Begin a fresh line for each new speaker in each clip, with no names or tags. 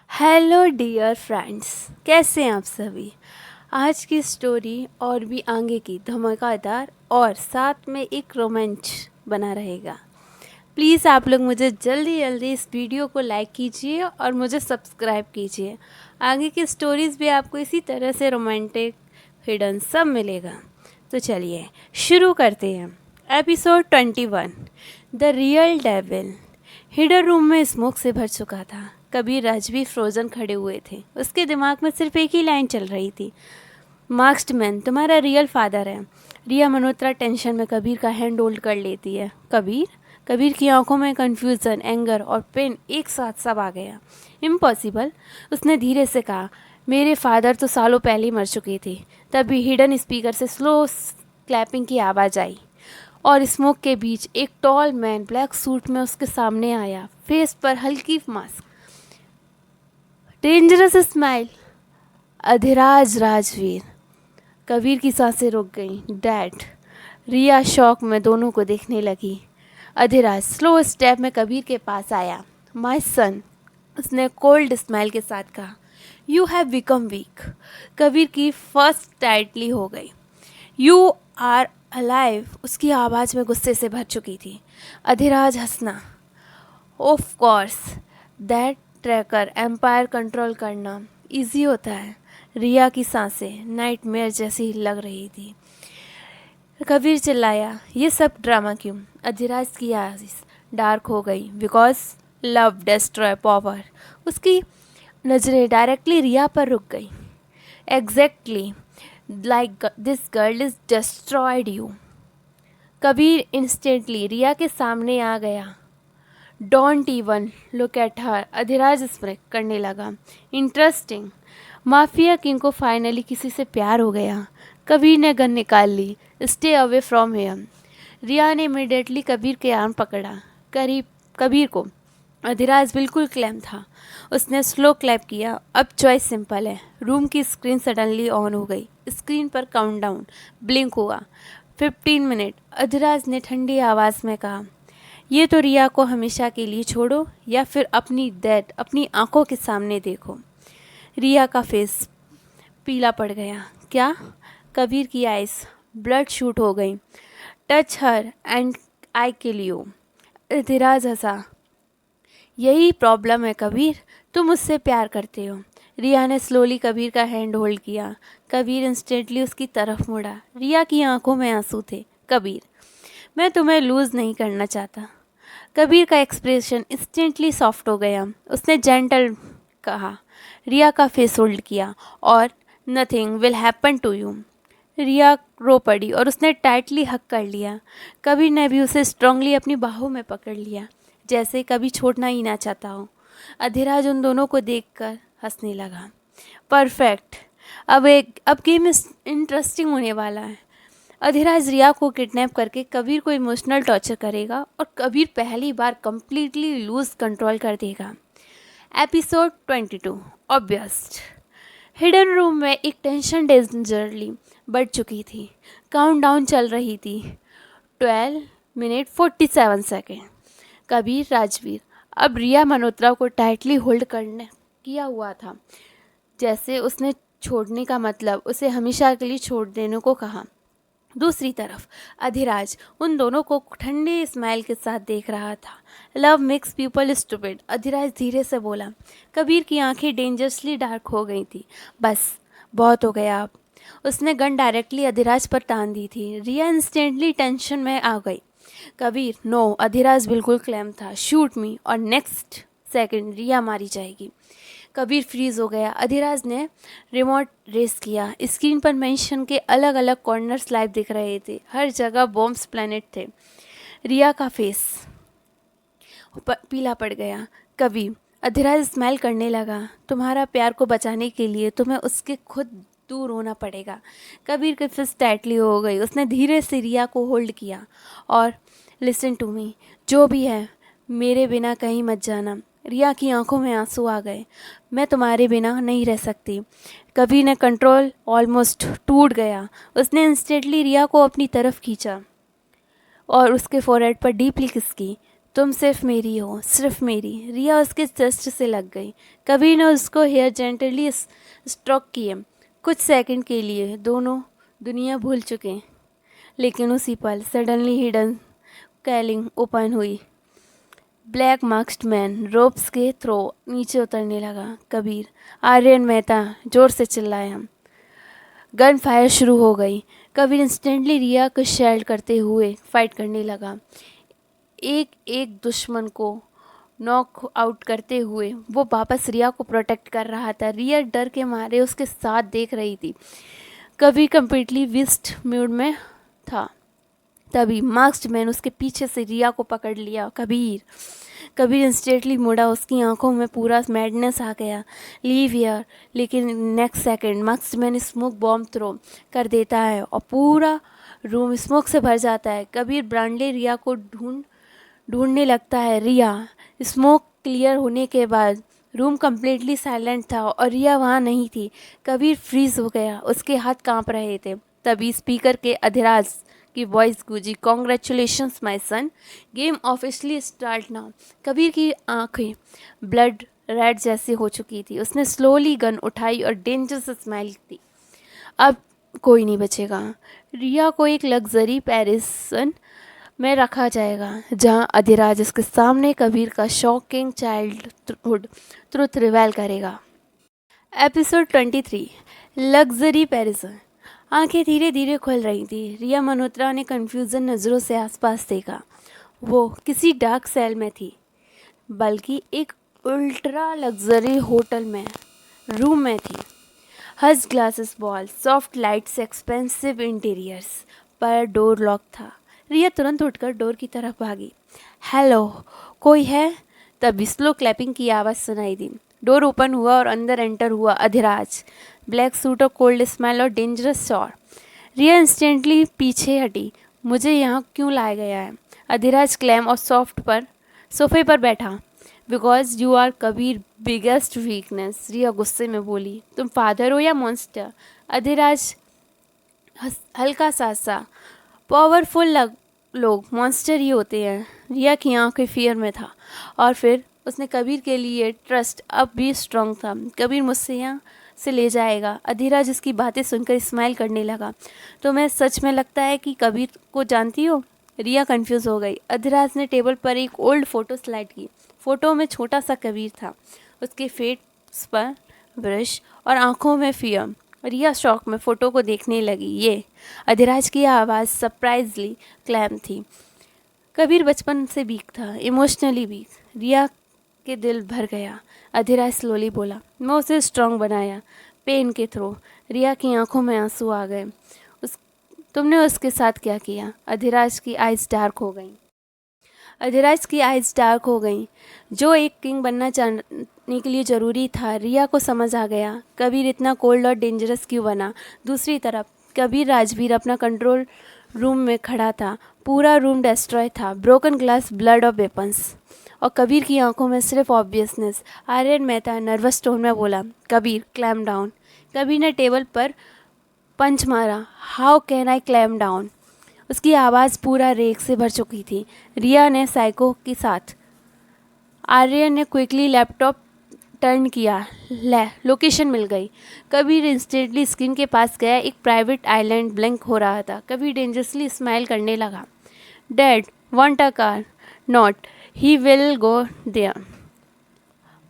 Hello dear friends, कैसे हैं आप सभी। आज की स्टोरी और भी आगे की धमाकेदार और साथ में एक रोमांच बना रहेगा। प्लीज़ आप लोग मुझे जल्दी जल्दी इस वीडियो को लाइक कीजिए और मुझे सब्सक्राइब कीजिए। आगे की स्टोरीज़ भी आपको इसी तरह से रोमांटिक हिडन सब मिलेगा। तो चलिए शुरू करते हैं। Episode 21, the real devil. Hidden room में स्मोक से भर चुका था। कबीर राजवीर फ्रोजन खड़े हुए थे। उसके दिमाग में सिर्फ एक ही लाइन चल रही थी, मास्क्ड मैन तुम्हारा रियल फादर है। रिया मल्होत्रा टेंशन में कबीर का हैंड होल्ड कर लेती है। कबीर कबीर की आंखों में कंफ्यूजन, एंगर और पेन एक साथ सब आ गया। इम्पॉसिबल, उसने धीरे से कहा। मेरे फादर तो सालों पहले ही मर चुके थे। तभी हिडन स्पीकर से स्लो क्लैपिंग की आवाज़ आई और स्मोक के बीच एक टॉल मैन ब्लैक सूट में उसके सामने आया। फेस पर हल्की mask, dangerous smile. Adhiraj Rajveer. Kabir की सांसें रुक गईं। डैड। रिया शौक में दोनों को देखने लगी। अधिराज स्लो स्टेप में कबीर के पास आया। माय सन, उसने कोल्ड स्माइल के साथ कहा। You have become weak. Kabir की फर्स्ट टाइटली हो गई। यू आर अलाइव, उसकी आवाज़ में गुस्से से भर चुकी थी। अधिराज हंसना। Of course, that tracker empire control करना इजी होता है। रिया की सांसें नाइटमेयर जैसी लग रही थी। कबीर चिल्लाया, ये सब ड्रामा क्यों। अधिराज की आवाज़ डार्क हो गई। Because love destroy power. उसकी नज़रें डायरेक्टली रिया पर रुक गई। Exactly like this girl is destroyed you. Kabir instantly Riya के सामने आ गया। Don't even look at her. Adhiraj स्प्रेक करने लगा। इंटरेस्टिंग, माफिया किंग को फाइनली किसी से प्यार हो गया। कबीर ने गन निकाल ली। Stay away from him. Riya ने इमिडिएटली कबीर के आर्म पकड़ा। करीब कबीर को अधिराज बिल्कुल क्लैम था। उसने स्लो क्लैप किया। अब चॉइस सिंपल है। रूम की स्क्रीन सडनली ऑन हो गई। स्क्रीन पर काउंटडाउन ब्लिंक हुआ। 15 मिनट। अधिराज ने ठंडी आवाज़ में कहा, ये तो रिया को हमेशा के लिए छोड़ो या फिर अपनी डेथ अपनी आंखों के सामने देखो। रिया का फेस पीला पड़ गया। क्या? कबीर की आइज ब्लड शूट हो गई। Touch her and I kill you. Dheeraj हंसा। यही प्रॉब्लम है कबीर, तुम मुझसे प्यार करते हो। रिया ने स्लोली कबीर का हैंड होल्ड किया। कबीर इंस्टेंटली उसकी तरफ मुड़ा। रिया की आंखों में आंसू थे। कबीर, मैं तुम्हें लूज़ नहीं करना चाहता। कबीर का एक्सप्रेशन इंस्टेंटली सॉफ्ट हो गया। उसने जेंटल कहा। रिया का फेस होल्ड किया और nothing will happen to you. Riya रो पड़ी और उसने टाइटली हक कर लिया। कबीर ने भी उसे स्ट्रांगली अपनी बाहों में पकड़ लिया, जैसे कभी छोड़ना ही ना चाहता हो। अधिराज उन दोनों को देखकर हंसने लगा। परफेक्ट, अब गेम इंटरेस्टिंग होने वाला है। अधिराज रिया को किडनैप करके कबीर को इमोशनल टॉर्चर करेगा और कबीर पहली बार कंप्लीटली लूज कंट्रोल कर देगा। Episode 22, obvious. हिडन रूम में एक टेंशन डेंजरली बढ़ चुकी थी। काउंटडाउन चल रही थी। 12 मिनट 47 सेकेंड। कबीर राजवीर अब रिया मल्होत्रा को टाइटली होल्ड करने किया हुआ था, जैसे उसने छोड़ने का मतलब उसे हमेशा के लिए छोड़ देने को कहा। दूसरी तरफ अधिराज उन दोनों को ठंडे स्माइल के साथ देख रहा था। Love makes people stupid, Adhiraj धीरे से बोला। कबीर की आंखें डेंजरसली डार्क हो गई थी। बस, बहुत हो गया अब। उसने गन डायरेक्टली अधिराज पर तान दी थी। रिया इंस्टेंटली टेंशन में आ गई। कबीर, नो। अधिराज बिल्कुल क्लैम था। शूट मी, और नेक्स्ट सेकंड रिया मारी जाएगी। कबीर फ्रीज हो गया। अधिराज ने रिमोट रेस किया। स्क्रीन पर मेंशन के अलग अलग कॉर्नर्स लाइव दिख रहे थे। हर जगह बॉम्ब्स प्लैनेट थे। रिया का फेस पीला पड़ गया। कबीर, अधिराज स्माइल करने लगा। तुम्हारा प्यार को बचाने के लिए तुम्हें उसके खुद दूर होना पड़ेगा। कबीर की फिस्ट टाइटली हो गई। उसने धीरे से रिया को होल्ड किया और लिसन टू मी, जो भी है मेरे बिना कहीं मत जाना। रिया की आंखों में आंसू आ गए। मैं तुम्हारे बिना नहीं रह सकती। कबीर ने कंट्रोल ऑलमोस्ट टूट गया। उसने इंस्टेंटली रिया को अपनी तरफ खींचा और उसके फोरहेड पर डीपली किस की। तुम सिर्फ मेरी हो, सिर्फ मेरी। रिया उसके जस्ट से लग गई। कबीर ने उसको हेयर जेंटली स्ट्रोक किए। कुछ सेकंड के लिए दोनों दुनिया भूल चुके, लेकिन उसी पल सडनली हिडन कैलिंग ओपन हुई। ब्लैक मास्क्ड मैन रोप्स के थ्रो नीचे उतरने लगा। कबीर, आर्यन मेहता जोर से चिल्लाया। गन फायर शुरू हो गई। कबीर इंस्टेंटली रिया को शेल्ड करते हुए फाइट करने लगा। एक एक दुश्मन को नॉक आउट करते हुए वो वापस रिया को प्रोटेक्ट कर रहा था। रिया डर के मारे उसके साथ देख रही थी। कबीर कंप्लीटली विस्ट मूड में था। तभी मास्क्ड मैन उसके पीछे से रिया को पकड़ लिया। कबीर इंस्टेंटली मुड़ा। उसकी आंखों में पूरा मैडनेस आ गया। Leave here. लेकिन next second masked man smoke bomb throw कर देता है और पूरा रूम स्मोक से भर जाता है। कबीर ब्रांडली रिया को ढूंढने लगता है। रिया। स्मोक क्लियर होने के बाद रूम कम्प्लीटली साइलेंट था और रिया वहाँ नहीं थी। कबीर फ्रीज हो गया। उसके हाथ कांप रहे थे। तभी स्पीकर के अधिराज की voice Gunji. Congratulations my son, game officially start now. Kabir की आंखें ब्लड रेड जैसी हो चुकी थी। उसने स्लोली गन उठाई और डेंजर से स्माइल की। अब कोई नहीं बचेगा। रिया को एक लग्जरी पैरिसन में रखा जाएगा, जहां अधिराज उसके सामने कबीर का शॉकिंग चाइल्डहुड ट्रुथ रिवेल करेगा। Episode 23, luxury prison. आंखें धीरे धीरे खुल रही थी। रिया मल्होत्रा ने कन्फ्यूजन नज़रों से आसपास देखा। वो किसी डार्क सेल में थी, बल्कि एक अल्ट्रा लग्जरी होटल में रूम में थी। हज glasses wall, soft lights, expensive interiors, पर डोर लॉक था। रिया तुरंत उठकर डोर की तरफ भागी। हेलो, कोई है? तभी स्लो क्लैपिंग की आवाज़ सुनाई दी। डोर ओपन हुआ और अंदर एंटर हुआ अधिराज। ब्लैक सूट और कोल्ड स्मेल और डेंजरस शॉर। रिया इंस्टेंटली पीछे हटी। मुझे यहाँ क्यों लाया गया है? अधिराज क्लैम और सोफे पर बैठा। Because you are Kabir biggest weakness, Riya गुस्से में बोली। तुम फादर हो या मॉन्स्टर? अधिराज हल्का सा पावरफुल लोग मॉन्स्टर ही होते हैं। रिया की आंखें फियर में था और फिर उसने कबीर के लिए ट्रस्ट अब भी स्ट्रांग था। कबीर मुझसे यहाँ से ले जाएगा। अधिराज उसकी बातें सुनकर स्माइल करने लगा। तो मैं सच में लगता है कि कबीर को जानती हो? रिया कंफ्यूज हो गई। अधिराज ने टेबल पर एक ओल्ड फोटो स्लाइड की। फोटो में छोटा सा कबीर था, उसके फेस पर ब्रश और आंखों में फियर। रिया शौक में फ़ोटो को देखने लगी। ये अधिराज की आवाज़ सरप्राइजली क्लैम थी। कबीर बचपन से वीक था, इमोशनली वीक। रिया के दिल भर गया। अधिराज स्लोली बोला, मैं उसे स्ट्रांग बनाया पेन के थ्रू। रिया की आंखों में आंसू आ गए। तुमने उसके साथ क्या किया? अधिराज की आइज़ डार्क हो गई। जो एक किंग बनना चाहने के लिए ज़रूरी था। रिया को समझ आ गया कबीर इतना कोल्ड और डेंजरस क्यों बना। दूसरी तरफ कबीर राजवीर अपना कंट्रोल रूम में खड़ा था। पूरा रूम डिस्ट्रॉय था, ब्रोकन ग्लास, ब्लड और वेपन्स। और कबीर की आंखों में सिर्फ obviousness. Aryan Mehta nervous tone में बोला, कबीर क्लैम डाउन। कबीर ने टेबल पर पंच मारा। How can I calm down? उसकी आवाज़ पूरा रेग से भर चुकी थी। रिया ने साइको के साथ। आर्यन ने क्विकली लैपटॉप टर्न किया। लोकेशन मिल गई। कबीर इंस्टेंटली स्क्रीन के पास गया। एक प्राइवेट आइलैंड ब्लैंक हो रहा था। कबीर डेंजरसली स्माइल करने लगा। Dad want a car? Not, he will go there.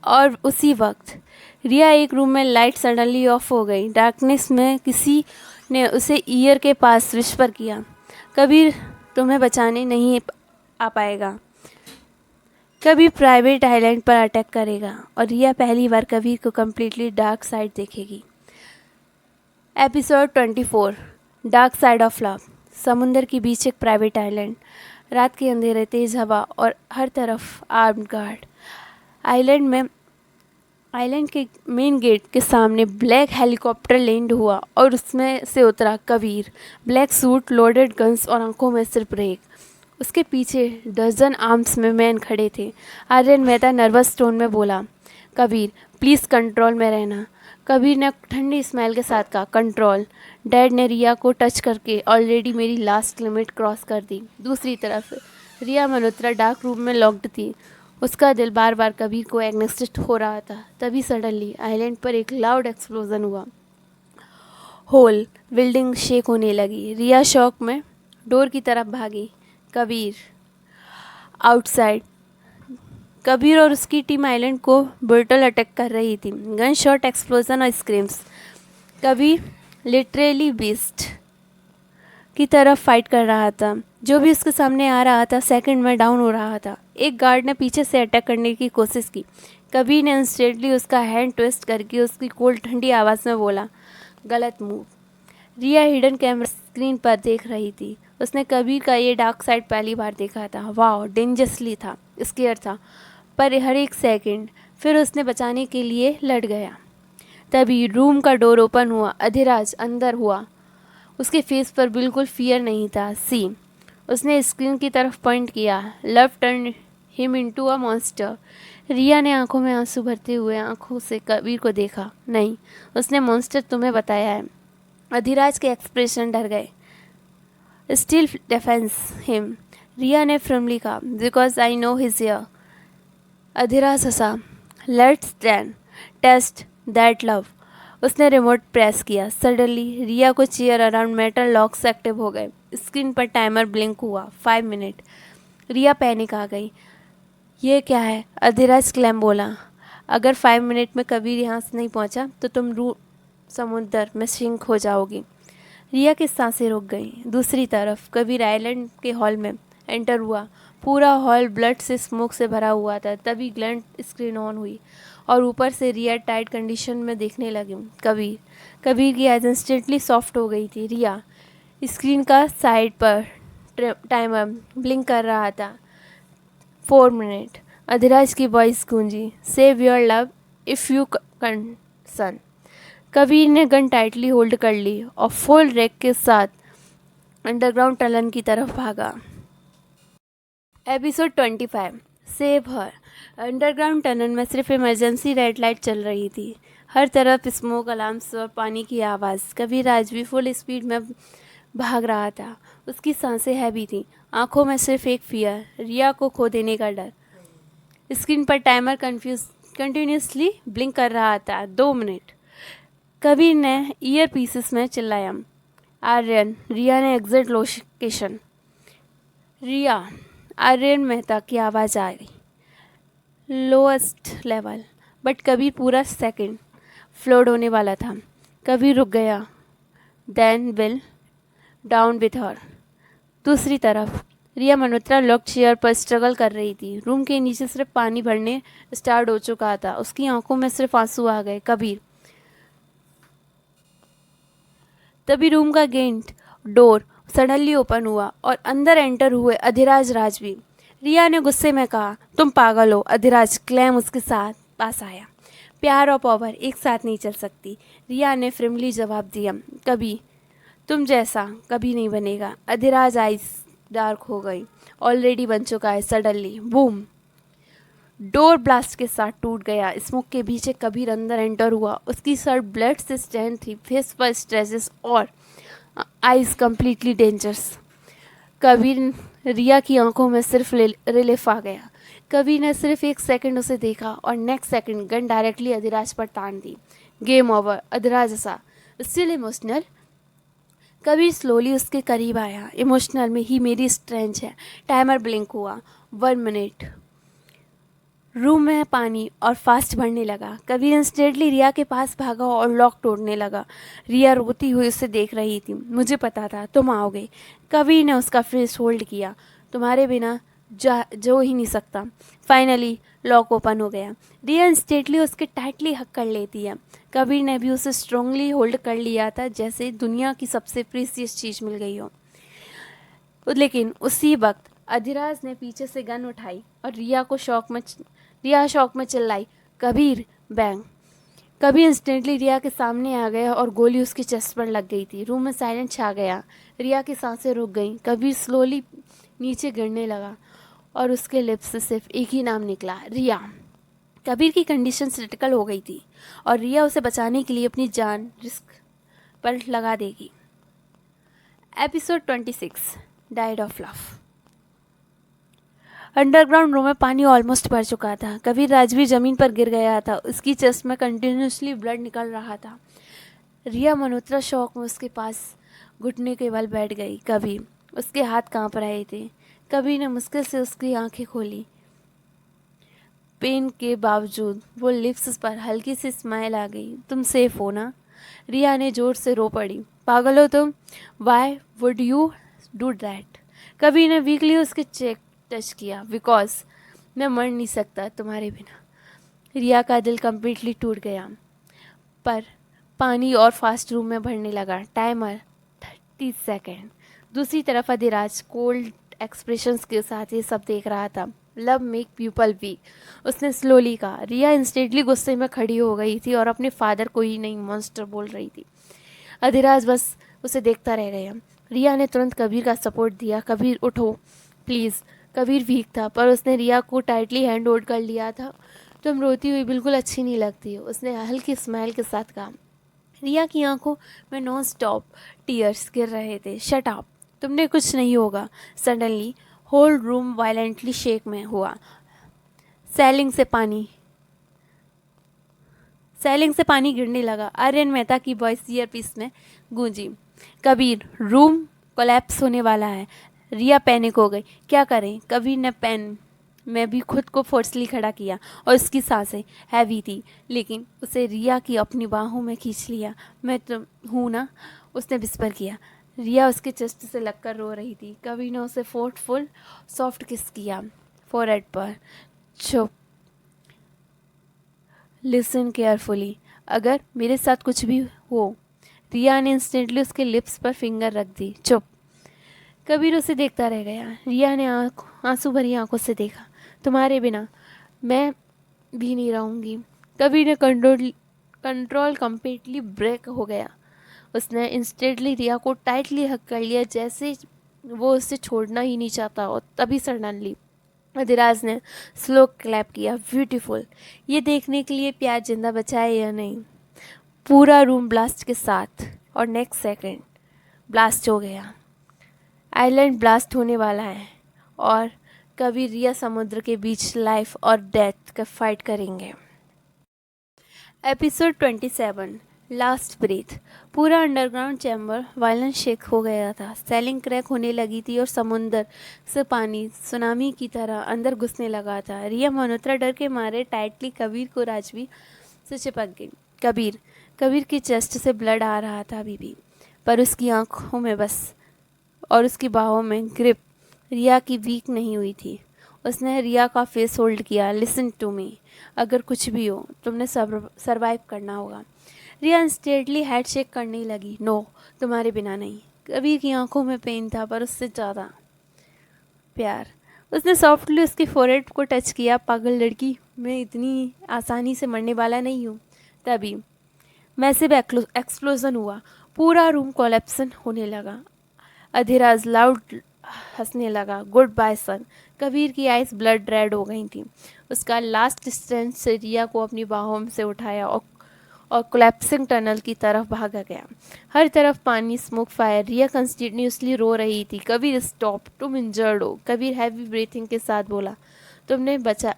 और उसी वक्त रिया एक रूम में लाइट सडनली ऑफ हो गई। डार्कनेस में किसी ने उसे ईयर के पास विस्पर किया, कबीर तुम्हें बचाने नहीं आ पाएगा। कबीर प्राइवेट आइलैंड पर अटैक करेगा और रिया पहली बार कबीर को कम्प्लीटली डार्क साइड देखेगी। Episode 24, dark side of love. समुंदर के बीच एक प्राइवेट आइलैंड। रात के अंधेरे, तेज हवा और हर तरफ आर्म्ड गार्ड। आइलैंड के मेन गेट के सामने ब्लैक हेलीकॉप्टर लैंड हुआ और उसमें से उतरा Kabir. Black suit, loaded guns और आंखों में सिर्फ रेग। उसके पीछे डजन आर्म्स में मैन खड़े थे। आर्यन मेहता नर्वस टोन में बोला, कबीर प्लीज़ कंट्रोल में रहना। कबीर ने ठंडी स्माइल के साथ कहा, कंट्रोल? डैड ने रिया को टच करके ऑलरेडी मेरी लास्ट लिमिट क्रॉस कर दी। दूसरी तरफ रिया मल्होत्रा डार्क रूम में लॉक्ड थी। उसका दिल बार बार कबीर को एग्नेस्ट हो रहा था। तभी सडनली आइलैंड पर एक लाउड एक्सप्लोजन हुआ। होल बिल्डिंग शेक होने लगी। रिया शॉक में डोर की तरफ भागी। कबीर आउटसाइड। कबीर और उसकी टीम आइलैंड को ब्रूटल अटैक कर रही थी। गन शॉट, एक्सप्लोजन और स्क्रीम्स। कबीर लिटरली बीस्ट की तरफ फाइट कर रहा था। जो भी उसके सामने आ रहा था सेकंड में डाउन हो रहा था। एक गार्ड ने पीछे से अटैक करने की कोशिश की। कबीर ने इंस्टेंटली उसका हैंड ट्विस्ट करके उसकी कोल्ड ठंडी आवाज़ में बोला, गलत मूव। रिया हिडन कैमरा स्क्रीन पर देख रही थी। उसने कबीर का ये डार्क साइड पहली बार देखा था। वाह, डेंजरसली था, स्केयर था, पर हर एक सेकंड। फिर उसने बचाने के लिए लड़ गया। तभी रूम का डोर ओपन हुआ। अधिराज अंदर हुआ। उसके फेस पर बिल्कुल फियर नहीं था। सी, उसने स्क्रीन की तरफ पॉइंट किया। Love turn him into a monster. Riya ने आंखों में आंसू भरते हुए आंखों से कबीर को देखा। नहीं, उसने मॉन्स्टर तुम्हें बताया है। अधिराज के एक्सप्रेशन डर गए। स्टिल डिफेंस हिम, रिया ने फर्मली कहा, because I know he's here. Adhiraj हंसा। Let's then test that love. उसने रिमोट प्रेस किया। सडनली रिया को chair around metal locks active हो गए। स्क्रीन पर टाइमर ब्लिंक हुआ। 5 मिनट। रिया पैनिक आ गई। ये क्या है? अधिराज क्लेम बोला, अगर 5 मिनट में कबीर यहाँ से नहीं पहुँचा तो तुम समुद्र में सिंक हो जाओगी। रिया की सांसें रुक गईं। दूसरी तरफ कबीर आइलैंड के हॉल में एंटर हुआ। पूरा हॉल ब्लड से स्मोक से भरा हुआ था। तभी ग्लैंड स्क्रीन ऑन हुई और ऊपर से रिया टाइट कंडीशन में देखने लगी। कबीर की आइज इंस्टेंटली सॉफ्ट हो गई थी। रिया स्क्रीन का साइड पर टाइमर ब्लिंक कर रहा था। 4 मिनट। अधिराज की वॉइस गूंजी, save your love if you concern. Kabir ने गन टाइटली होल्ड कर ली और फुल रैक के साथ अंडरग्राउंड टनल की तरफ भागा। Episode 25, save her. Underground tunnel में सिर्फ इमरजेंसी रेड लाइट चल रही थी। हर तरफ स्मोक, अलार्म्स और पानी की आवाज़। कबीर आज भी फुल स्पीड में भाग रहा था। उसकी सांसें हैवी थी। आंखों में सिर्फ एक फियर, रिया को खो देने का डर। स्क्रीन पर टाइमर कंटिन्यूसली ब्लिंक कर रहा था। 2 मिनट। कबीर ने ईयर पीसेस में चिल्लाया, आर्यन। रिया ने एग्जिट लोकेशन। रिया, आर्यन मेहता की आवाज़ आई। Lowest level. बट कबीर पूरा सेकंड फ्लोड होने वाला था। कबीर रुक गया। Then will down with her. दूसरी तरफ रिया मल्होत्रा लॉक चेयर पर स्ट्रगल कर रही थी। रूम के नीचे सिर्फ पानी भरने स्टार्ट हो चुका था। उसकी आंखों में सिर्फ आंसू आ गए। कबीर। तभी रूम का गेट डोर सडनली ओपन हुआ और अंदर एंटर हुए अधिराज राजवी। रिया ने गुस्से में कहा, तुम पागल हो। अधिराज क्लेम उसके साथ पास आया। प्यार और पावर एक साथ नहीं चल सकती। रिया ने फ्रिमली जवाब दिया, कभी तुम जैसा कभी नहीं बनेगा। अधिराज आइज डार्क हो गई। ऑलरेडी बन चुका है। सडनली बूम, डोर ब्लास्ट के साथ टूट गया। स्मोक के पीछे कबीर अंदर एंटर हुआ। उसकी शर्ट ब्लड से स्टैंड थी, फेस पर स्ट्रेचेस और आइज कंप्लीटली डेंजरस। कबीर, रिया की आंखों में सिर्फ रिलीफ आ गया। कबीर ने सिर्फ एक सेकंड उसे देखा और next second gun directly Adhiraj पर तान दी। Game over. अधिराज हंसा। Still emotional. कबीर स्लोली उसके करीब आया। इमोशनल में ही मेरी स्ट्रेंथ है। टाइमर ब्लिंक हुआ। 1 मिनट। रूम में पानी और फास्ट बढ़ने लगा। कबीर इंस्टेंटली रिया के पास भागा और लॉक तोड़ने लगा। रिया रोती हुई उसे देख रही थी। मुझे पता था तुम आओगे। कबीर ने उसका फेस होल्ड किया। तुम्हारे बिना जो ही नहीं सकता। फाइनली लॉक ओपन हो गया। रिया इंस्टेंटली उसके टाइटली हक कर लेती है। कबीर ने भी उसे स्ट्रांगली होल्ड कर लिया था, जैसे दुनिया की सबसे प्रीसियस चीज़ मिल गई हो। लेकिन उसी वक्त अधिराज ने पीछे से गन उठाई और रिया शॉक में चिल्लाई, कबीर। बैंग। कबीर इंस्टेंटली रिया के सामने आ गया और गोली उसकी चेस्ट पर लग गई थी। रूम में साइलेंस छा गया। रिया की सांसें रुक गईं। कबीर स्लोली नीचे गिरने लगा और उसके लिप्स से सिर्फ एक ही नाम निकला, रिया। कबीर की कंडीशन क्रिटिकल हो गई थी और रिया उसे बचाने के लिए अपनी जान रिस्क पर लगा देगी। Episode 26, died of love. Underground room में पानी ऑलमोस्ट भर चुका था। कबीर राजवीर जमीन पर गिर गया था, उसकी चेस्ट में कंटिन्यूसली ब्लड निकल रहा था। रिया मल्होत्रा शौक में उसके पास घुटने के बल बैठ गई। कबीर, उसके हाथ कांप रहे थे। कबीर ने मुश्किल से उसकी आंखें खोली। पेन के बावजूद वो लिप्स पर हल्की सी स्माइल आ गई। तुम सेफ हो ना? रिया ने जोर से रो पड़ी। पागल हो तुम? Why would you do that? Kabir ने वीकली उसके चेक टच किया। बिकॉज मैं मर नहीं सकता तुम्हारे बिना। रिया का दिल कम्प्लीटली टूट गया। पर पानी और फास्ट रूम में भरने लगा। Timer 30 second. दूसरी तरफ अधिराज कोल्ड एक्सप्रेशंस के साथ ये सब देख रहा था। लव मेक पीपल वीक, उसने स्लोली कहा। रिया इंस्टेंटली गुस्से में खड़ी हो गई थी और अपने फादर को ही नहीं मॉन्स्टर बोल रही थी। अधिराज बस उसे देखता रह गया। रिया ने तुरंत कबीर का सपोर्ट दिया। कबीर उठो प्लीज़। कबीर वीक था पर उसने रिया को टाइटली हैंड होल्ड कर लिया था। तुम रोती हुई बिल्कुल अच्छी नहीं लगती, उसने हल्की स्माइल के साथ कहा। रिया की आंखों में नॉन स्टॉप टीयर्स गिर रहे थे। शट अप, तुमने कुछ नहीं होगा। Suddenly whole room violently shake में हुआ। सैलिंग से पानी सैलिंग से पानी गिरने लगा। आर्यन मेहता की वॉइस ईयरपीस में गूंजी। कबीर, रूम कोलैप्स होने वाला है। रिया पैनिक हो गई। क्या करें? कबीर ने पेन में भी खुद को फोर्सली खड़ा किया और उसकी सांसें हैवी थी, लेकिन उसे रिया की अपनी बाहों में खींच लिया। मैं तो हूँ ना, उसने विस्पर किया। रिया उसके चेस्ट से लगकर रो रही थी। कबीर ने उसे फोर्टफुल सॉफ्ट किस किया फोरहेड पर। चुप, लिसन केयरफुली, अगर मेरे साथ कुछ भी हो। रिया ने इंस्टेंटली उसके लिप्स पर फिंगर रख दी। चुप। कबीर उसे देखता रह गया। रिया ने आंसू भरी आंखों से देखा। तुम्हारे बिना मैं भी नहीं रहूँगी। कबीर ने कंट्रोल कम्प्लीटली ब्रेक हो गया। उसने इंस्टेंटली रिया को टाइटली हक कर लिया, जैसे वो उसे छोड़ना ही नहीं चाहता। और तभी सडनली अधिराज ने स्लो क्लैप किया। ब्यूटीफुल, ये देखने के लिए प्यार जिंदा बचा है या नहीं। पूरा रूम ब्लास्ट के साथ, और नेक्स्ट सेकंड ब्लास्ट हो गया। आइलैंड ब्लास्ट होने वाला है और कबीर रिया समुद्र के बीच लाइफ और डेथ का फाइट करेंगे। Episode 27, last breath. पूरा अंडरग्राउंड चैम्बर वायलेंस शेक हो गया था। सेलिंग क्रैक होने लगी थी और समुंदर से पानी सुनामी की तरह अंदर घुसने लगा था। रिया मल्होत्रा डर के मारे टाइटली कबीर को राजवीर से चिपक गई। कबीर की चेस्ट से ब्लड आ रहा था अभी भी, पर उसकी आंखों में बस और उसकी बाहों में ग्रिप रिया की वीक नहीं हुई थी। उसने रिया का फेस होल्ड किया। लिसन टू मी, अगर कुछ भी हो तुमने सरवाइव करना होगा। रिया इंस्टेंटली हेड शेक करने लगी। नो, तुम्हारे बिना नहीं। कबीर की आंखों में पेन था, पर उससे ज़्यादा प्यार। उसने सॉफ्टली उसकी फोरहेड को टच किया। पागल लड़की, मैं इतनी आसानी से मरने वाला नहीं हूँ। तभी मैसिव एक्सप्लोजन हुआ। पूरा रूम कोलैप्सन होने लगा। अधिराज लाउड हंसने लगा। गुड बाय सन। कबीर की आइज ब्लड रेड हो गई थी। उसका लास्ट स्ट्रेंथ से रिया को अपनी बाहों से उठाया और कोलैप्सिंग टनल की तरफ भागा गया। हर तरफ पानी, स्मोक, फायर। रिया कंटिन्यूसली रो रही थी। कबीर स्टॉप, तुम इंजर्ड हो। कबीर हैवी ब्रीथिंग के साथ बोला, तुमने बचा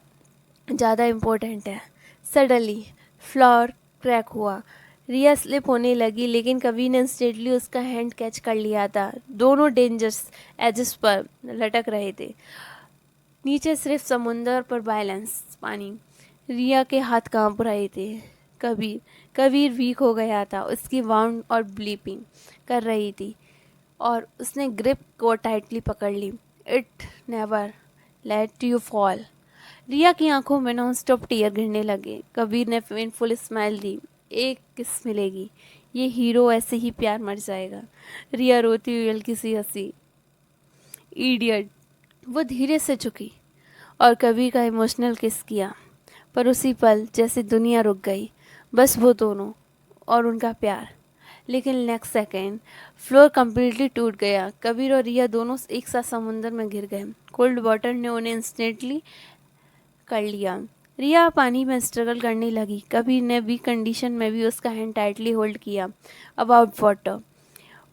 ज़्यादा इम्पोर्टेंट है। सडनली फ्लोर क्रैक हुआ। रिया स्लिप होने लगी, लेकिन कबीर ने इंस्टेंटली उसका हैंड कैच कर लिया था। दोनों डेंजर्स एजेस पर लटक रहे थे। नीचे सिर्फ समुंदर पर बैलेंस पानी। रिया के हाथ कांप रहे थे। कबीर वीक हो गया था। उसकी वाउंड और ब्लीपिंग कर रही थी और उसने ग्रिप को टाइटली पकड़ ली। It never let you fall. Riya की आंखों में नॉन स्टॉप टीयर गिरने लगे। कबीर ने पेनफुल स्माइल दी। एक किस मिलेगी, ये हीरो ऐसे ही प्यार मर जाएगा। रिया रोती हुई हल्की सी हंसी। इडियट। वो धीरे से झुकी और कबीर का इमोशनल किस किया, पर उसी पल जैसे दुनिया रुक गई। बस वो दोनों और उनका प्यार। लेकिन नेक्स्ट सेकेंड फ्लोर कम्प्लीटली टूट गया। कबीर और रिया दोनों एक साथ समुंदर में गिर गए। कोल्ड वाटर ने उन्हें इंस्टेंटली कर लिया। रिया पानी में स्ट्रगल करने लगी। कबीर ने वीक कंडीशन में भी उसका हैंड टाइटली होल्ड किया। अबाउट वाटर,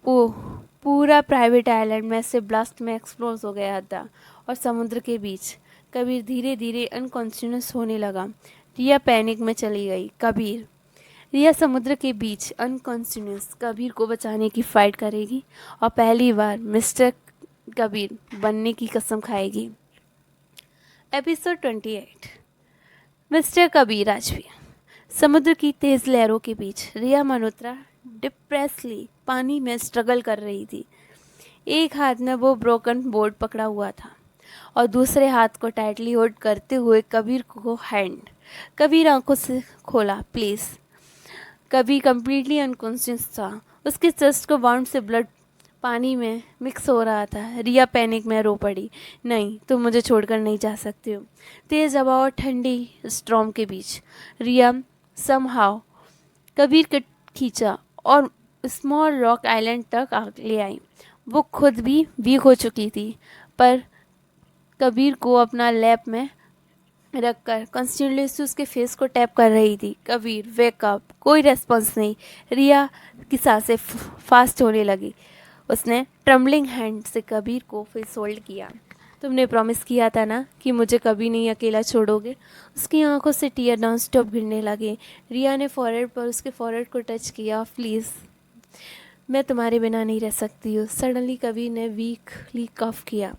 पूरा प्राइवेट आइलैंड में से ब्लास्ट में एक्सप्लोज हो गया था और समुद्र के बीच कबीर धीरे धीरे अनकॉन्शियस होने लगा। रिया पैनिक में चली गई। कबीर। रिया समुद्र के बीच अनकॉन्शियस कबीर को बचाने की फाइट करेगी और पहली बार मिस्टर कबीर बनने की कसम खाएगी। एपिसोड 28। मिस्टर कबीर राजवीर। समुद्र की तेज लहरों के बीच रिया मल्होत्रा डिप्रेसली पानी में स्ट्रगल कर रही थी। एक हाथ में वो ब्रोकन बोर्ड पकड़ा हुआ था और दूसरे हाथ को टाइटली होल्ड करते हुए कबीर को हैंड। कबीर आंखों से खोला, प्लीज़। कबीर कंप्लीटली अनकॉन्शियस था। उसके चेस्ट को वाउंड से ब्लड पानी में मिक्स हो रहा था। रिया पैनिक में रो पड़ी। नहीं, तुम मुझे छोड़कर नहीं जा सकते हो। तेज हवा और ठंडी स्ट्रॉम के बीच रिया समहाउ कबीर को खींचा और स्मॉल रॉक आइलैंड तक ले आई। वो खुद भी वीक हो चुकी थी, पर कबीर को अपना लैप में रखकर कॉन्स्टेंटली उसके फेस को टैप कर रही थी। कबीर वेकअप। कोई रेस्पॉन्स नहीं। रिया की सांसें फास्ट होने लगी। उसने ट्रम्बलिंग हैंड से कबीर को फेस होल्ड किया। तुमने प्रॉमिस किया था ना कि मुझे कभी नहीं अकेला छोड़ोगे। उसकी आंखों से टीयर नॉन स्टॉप गिरने लगे। रिया ने फॉरहेड पर उसके फॉरहेड को टच किया। प्लीज़, मैं तुम्हारे बिना नहीं रह सकती हूँ। सडनली कबीर ने वीकली कफ किया।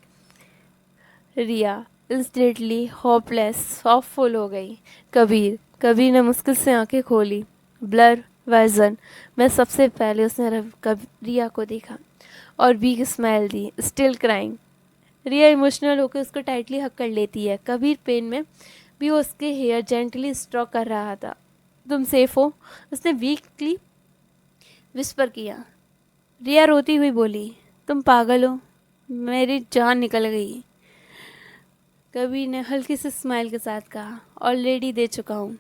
रिया इंस्टेंटली होपलेस ऑफुल हो गई। कबीर ने मुश्किल से आंखें खोली। ब्लर वर्जन में सबसे पहले उसने रिया को देखा और वीक स्माइल दी। Still crying. रिया इमोशनल होकर उसको टाइटली हक कर लेती है। कबीर पेन में भी उसके हेयर जेंटली स्ट्रोक कर रहा था। तुम सेफ हो? उसने वीकली विस्पर किया। रिया रोती हुई बोली, तुम पागल हो, मेरी जान निकल गई। कबीर ने हल्की सी स्माइल के साथ कहा, ऑलरेडी दे चुका हूँ।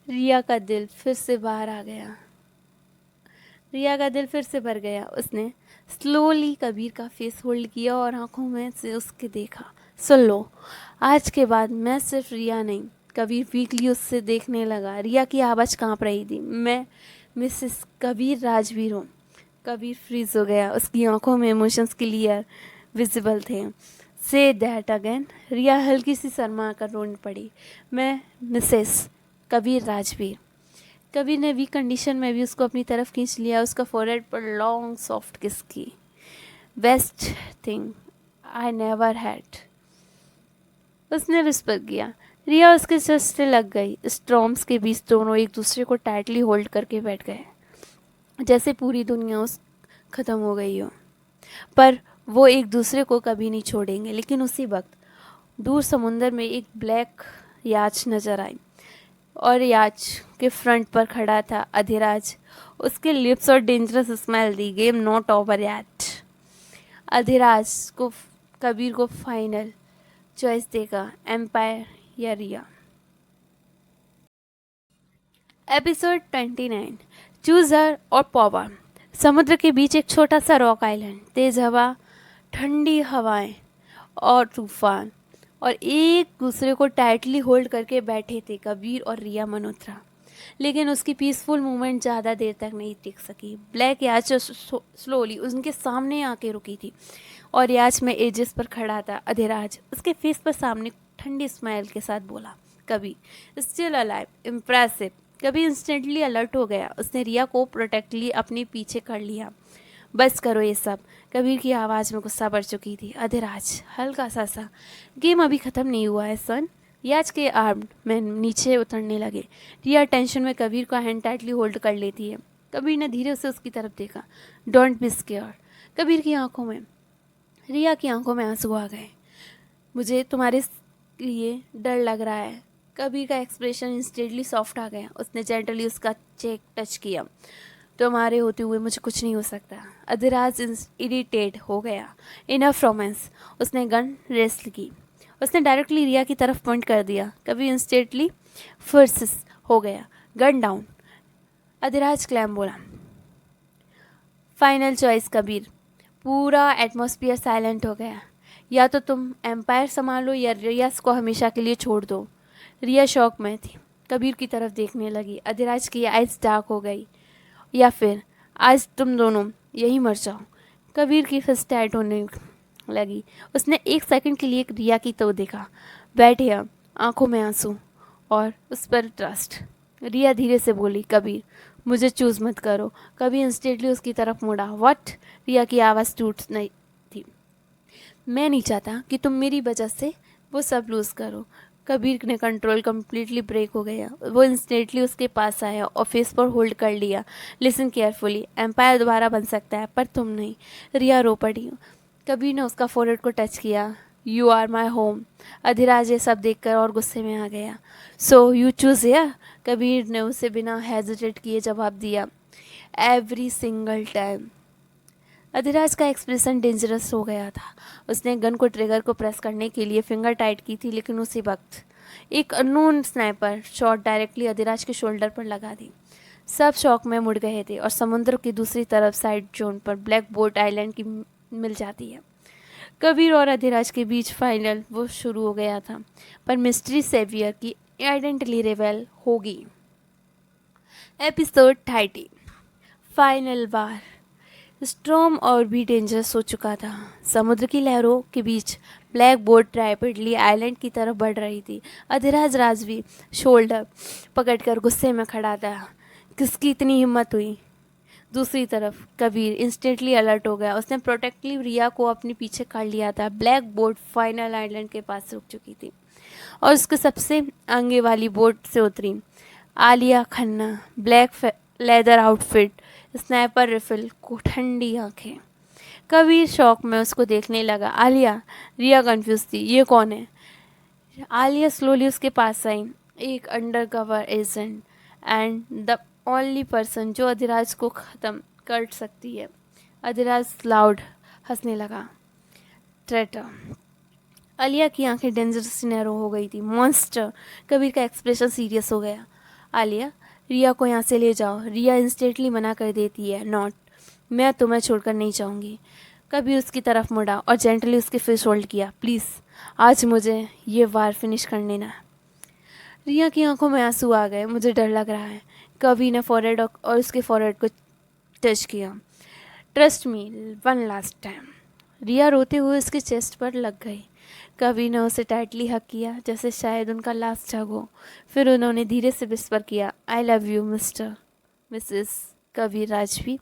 रिया का दिल फिर से बाहर आ गया। रिया का दिल फिर से भर गया। उसने स्लोली कबीर का फेस होल्ड किया और आंखों में से उसके देखा। सुन लो, आज के बाद मैं सिर्फ रिया नहीं। कबीर वीकली उससे देखने लगा। रिया की आवाज़ कांप रही थी। मैं मिसेस कबीर राजवीर हूँ। कबीर फ्रीज हो गया। उसकी आंखों में इमोशंस क्लियर विजिबल थे। Say that again. रिया हल्की सी शर्मा कर रोने पड़ी। मैं मिसेस कबीर राजवीर। कबीर ने वीक कंडीशन में भी उसको अपनी तरफ खींच लिया। उसका फोरहेड पर लॉन्ग सॉफ्ट किस की। Best thing I never had, उसने विस्पर किया। रिया उसके चेस्ट से लग गई। स्ट्रॉम्स के बीच दोनों एक दूसरे को टाइटली होल्ड करके बैठ गए, जैसे पूरी दुनिया ख़त्म हो गई हो। पर वो एक दूसरे को कभी नहीं छोड़ेंगे। लेकिन उसी वक्त दूर समुंदर में एक ब्लैक याच नज़र आई और याच के फ्रंट पर खड़ा था अधिराज। उसके लिप्स और डेंजरस स्माइल दी game not over yet. Adhiraj को कबीर को फाइनल चॉइस देगा, एम्पायर या रिया। एपिसोड 29। चूज हर और पॉवर। समुद्र के बीच एक छोटा सा रॉक आइलैंड। तेज हवा, ठंडी हवाएं और तूफान और एक दूसरे को टाइटली होल्ड करके बैठे थे कबीर और रिया मल्होत्रा। लेकिन उसकी पीसफुल मूवमेंट ज़्यादा देर तक नहीं टिक सकी। ब्लैक याच स्लोली उनके सामने आके रुकी थी और याच में एजेस पर खड़ा था अधिराज। उसके फेस पर सामने ठंडी स्माइल के साथ बोला, Kabir still alive, impressive. Kabir instantly alert हो गया। उसने रिया को प्रोटेक्टली अपने पीछे कर लिया। बस करो ये सब। कबीर की आवाज़ में गुस्सा बढ़ चुकी थी। अधिराज हल्का सा गेम अभी ख़त्म नहीं हुआ है सन। याच के आर्म में नीचे उतरने लगे। रिया टेंशन में कबीर का हैंड टाइटली होल्ड कर लेती है। कबीर ने धीरे से उसकी तरफ देखा। Don't be scared. कबीर की आंखों में, रिया की आंखों में आंसू आ गए। मुझे तुम्हारे लिए डर लग रहा है। कबीर का एक्सप्रेशन इंस्टेंटली सॉफ्ट आ गया। उसने जेंटली उसका चेक टच किया। तुम्हारे होते हुए मुझे कुछ नहीं हो सकता। अधिराज इरिटेट हो गया। Enough romance. उसने गन रेस्ट की। उसने डायरेक्टली रिया की तरफ पॉइंट कर दिया। कबीर इंस्टेंटली फर्सिस हो गया। Gun down. अधिराज क्लैम बोला। Final choice Kabir. पूरा एटमॉस्फेयर साइलेंट हो गया। या तो तुम एम्पायर संभालो या रिया को हमेशा के लिए छोड़ दो। रिया शॉक में थी। कबीर की तरफ देखने लगी। अधिराज की आइज़ डार्क हो गई। या फिर आज तुम दोनों यहीं मर जाओ। कबीर की फिस्ट टाइट होने लगी। उसने 1 सेकंड के लिए रिया की तो देखा, बैठे अब, आंखों में आंसू और उस पर ट्रस्ट। रिया धीरे से बोली, कबीर मुझे चूज़ मत करो। कबीर इंस्टेंटली उसकी तरफ मुड़ा। व्हाट? रिया की आवाज़ टूट नहीं थी। मैं नहीं चाहता कि तुम मेरी वजह से वो सब लूज़ करो। कबीर ने कंट्रोल कम्प्लीटली ब्रेक हो गया। वो इंस्टेंटली उसके पास आया और फेस पर होल्ड कर लिया। लिसन केयरफुली, एम्पायर दोबारा बन सकता है पर तुम नहीं। रिया रो पड़ी। कबीर ने उसका फोrehead को टच किया। You are my home. Adhiraj ये सब देखकर और गुस्से में आ गया। So you choose here? Kabir ने उसे बिना हेजिटेट किए जवाब दिया। Every single time. अधिराज का एक्सप्रेशन डेंजरस हो गया था। उसने गन को ट्रिगर को प्रेस करने के लिए फिंगर टाइट की थी, लेकिन उसी वक्त एक unknown sniper shot directly Adhiraj के शोल्डर पर लगा दी। सब शॉक में मुड़ गए थे और समुद्र की दूसरी तरफ साइड जोन पर ब्लैक बोट आइलैंड की मिल जाती है। कबीर और अधिराज के बीच फाइनल वो शुरू हो गया था, पर मिस्ट्री सेवियर की आइडेंटिटी रिवेल होगी। एपिसोड 30, फाइनल वार। स्टॉर्म और भी डेंजरस हो चुका था। समुद्र की लहरों के बीच ब्लैक बोट रैपिडली आइलैंड की तरफ बढ़ रही थी। अधिराज राजवी शोल्डर पकड़कर गुस्से में खड़ा था। किसकी इतनी हिम्मत हुई? दूसरी तरफ कबीर इंस्टेंटली अलर्ट हो गया। उसने प्रोटेक्टिव रिया को अपने पीछे कर लिया था। ब्लैक बोट फाइनल आइलैंड के पास रुक चुकी थी और उसके सबसे आगे वाली बोट से उतरी Alia Khanna. Black leather outfit, sniper refill को ठंडी आंखें। कबीर शौक में उसको देखने लगा। आलिया। रिया कंफ्यूज थी, ये कौन है? आलिया स्लोली उसके पास आई। एक under cover agent and the only person जो अधिराज को ख़त्म कर सकती है। अधिराज लाउड हंसने लगा। ट्रेटर। आलिया की आंखें डेंजरस नैरो हो गई थी। मॉन्स्टर। कबीर का एक्सप्रेशन सीरियस हो गया। आलिया, रिया को यहाँ से ले जाओ। रिया इंस्टेंटली मना कर देती है। नॉट, मैं तुम्हें छोड़कर नहीं जाऊँगी। कबीर उसकी तरफ मुड़ा और जेंटली उसके फेस होल्ड किया। प्लीज़, आज मुझे ये वार फिनिश करने ना। रिया की आंखों में आंसू आ गए। मुझे डर लग रहा है। कबीर ने फॉरहेड और उसके फॉरहेड को टच किया। Trust me, one last time. Riya रोते हुए उसके चेस्ट पर लग गई। कबीर ने उसे टाइटली हक किया, जैसे शायद उनका लास्ट हग हो। फिर उन्होंने धीरे से विस्पर किया, I love you mister mrs Kabir Rajvi.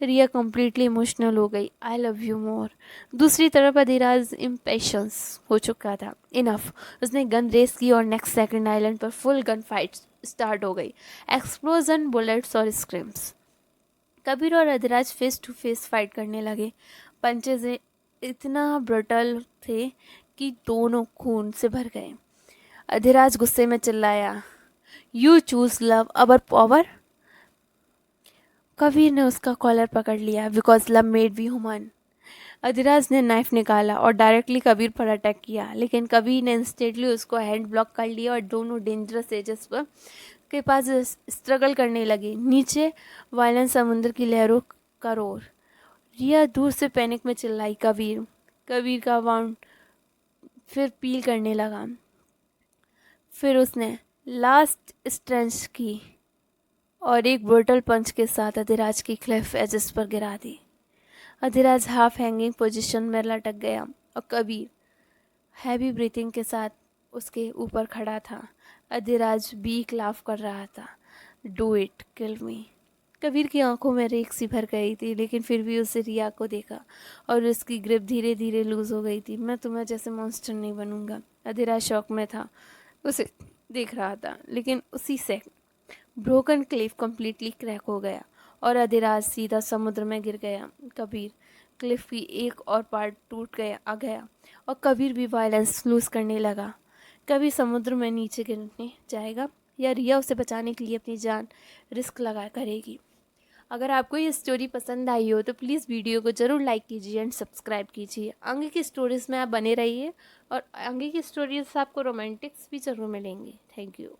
Riya completely emotional हो गई। I love you more. दूसरी तरफ अधिराज इम्पेशंस हो चुका था। इनफ। उसने गन रेस की और नेक्स्ट सेकंड आइलैंड पर फुल गन फाइट स्टार्ट हो गई। एक्सप्लोजन, बुलेट्स और स्क्रीम्स। कबीर और Adhiraj face to face fight करने लगे। पंचेज इतना ब्रटल थे कि दोनों खून से भर गए। अधिराज गुस्से में चिल्लाया, you choose love over power. Kabir ने उसका कॉलर पकड़ लिया। Because love made we human. Adhiraj ने नाइफ निकाला और डायरेक्टली कबीर पर अटैक किया, लेकिन कबीर ने इंस्टेंटली उसको हैंड ब्लॉक कर लिया और दोनों डेंजरस एजेस पर के पास स्ट्रगल करने लगे। नीचे वायलेंस समुद्र की लहरों का रोर। रिया दूर से पैनिक में चिल्लाई, कबीर। कबीर का वाउंड फिर पील करने लगा। फिर उसने लास्ट स्ट्रेंच की और एक ब्रूटल पंच के साथ अधिराज की क्लिफ एजेस पर गिरा दी। अधिराज हाफ हैंगिंग पोजीशन में लटक गया और कबीर हैवी ब्रीथिंग के साथ उसके ऊपर खड़ा था। अधिराज बीक लाफ कर रहा था। डू इट, किल मी। कबीर की आंखों में रेख सी भर गई थी, लेकिन फिर भी उसे रिया को देखा और उसकी ग्रिप धीरे धीरे लूज हो गई थी। मैं तुम्हें जैसे मॉन्स्टर नहीं बनूंगा। अधिराज शौक में था, उसे देख रहा था, लेकिन उसी से ब्रोकन क्लिफ कम्प्लीटली क्रैक हो गया और अधिराज सीधा समुद्र में गिर गया। कबीर क्लिफ की एक और पार्ट टूट गया आ गया और कबीर भी वायलेंस लूज करने लगा। कबीर समुद्र में नीचे गिरने जाएगा या रिया उसे बचाने के लिए अपनी जान रिस्क लगा करेगी। अगर आपको ये स्टोरी पसंद आई हो तो प्लीज़ वीडियो को ज़रूर लाइक कीजिए एंड सब्सक्राइब कीजिए। आगे की स्टोरीज़ में आप बने रहिए और आगे की स्टोरीज़ आपको रोमांटिक्स भी ज़रूर मिलेंगी। Thank you.